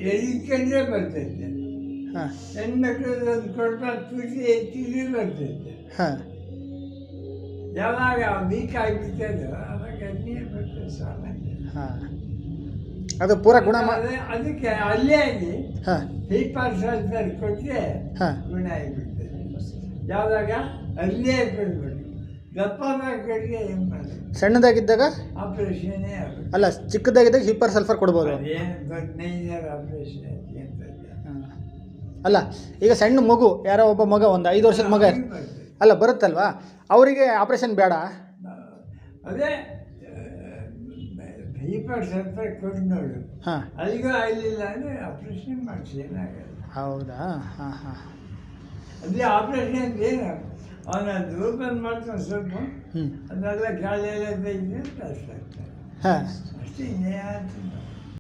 ಎಳಿಕೊಂಡ್ರೆ ಬರ್ತೈತೆ. ಹಾಂ ಹೆಣ್ಮಕ್ಳು ಒಂದು ಕೊಡ್ಬಾರ ತುದಿ ಎತ್ತಿದ್ರೆ ಬರ್ತೈತೆ. ಹಾಂ ಯಾವಾಗ ವೀಕ್ ಆಗಿಬಿಡ್ತದೋ ಅವಾಗ ನೀರು ಬರ್ತದೆ ಸಾಮಾನ್ಯ. ಹಾಂ ಅದು ಪೂರ ಗುಣ ಅದಕ್ಕೆ ಅಲ್ಲೇ ಆಗಿ ಹಾಂ ಹೈಪರ್ ಕೊಟ್ಟರೆ ಹಾಂ ಗುಣ ಆಗಿಬಿಡ್ತದೆ. ಯಾವಾಗ ಅಲ್ಲೇ ಕೊಡ್ಬೇಕು, ದಪ್ಪದಾಗ ಕೊಟ್ಟರೆ ಏನು ಮಾಡೋದು, ಸಣ್ಣದಾಗಿದ್ದಾಗ ಆಪ್ರೇಷನ್ನೇ ಆಗುತ್ತೆ. ಅಲ್ಲ ಚಿಕ್ಕದಾಗಿದ್ದಾಗ ಹಿಪ್ಪರ್ ಸಲ್ಫರ್ ಕೊಡ್ಬೋದು. ಅದೇನು ನೈಜರ್ ಆಪ್ರೇಷನ್ ಅಂತ ಅಲ್ಲ ಈಗ ಸಣ್ಣ ಮಗು ಯಾರೋ ಒಬ್ಬ ಮಗ ಒಂದು 5 ವರ್ಷದ ಮಗ ಅಲ್ಲ ಬರುತ್ತಲ್ವಾ, ಅವರಿಗೆ ಆಪ್ರೇಷನ್ ಬೇಡ. ಅದೇ ಹೈಪರ್ ಸಲ್ಫರ್ ಕೊಟ್ಟು ನೋಡು, ಹಾಂ ಅಲ್ಲಿಗೂ ಆಗಲಿಲ್ಲ ಅಂದರೆ ಆಪ್ರೇಷನ್ ಮಾಡಿಸಿ ಏನಾಗಲ್ಲ. ಹೌದಾ? ಹಾಂ ಹಾಂ ಅದೇ ಆಪ್ರೇಷನ್ ಅಂತ ಏನು ಅವನ ಓಪನ್ ಮಾಡ್ಕೊಂಡು ಸ್ವಲ್ಪ ಹ್ಞೂ ಅದೆಲ್ಲ ಗಾಳಿ ಎಲ್ಲ ತೆಗೆದು ಕಷ್ಟ ಆಗ್ತದೆ ಹಾಂ ಅಷ್ಟೇ, ಇನ್ನೇ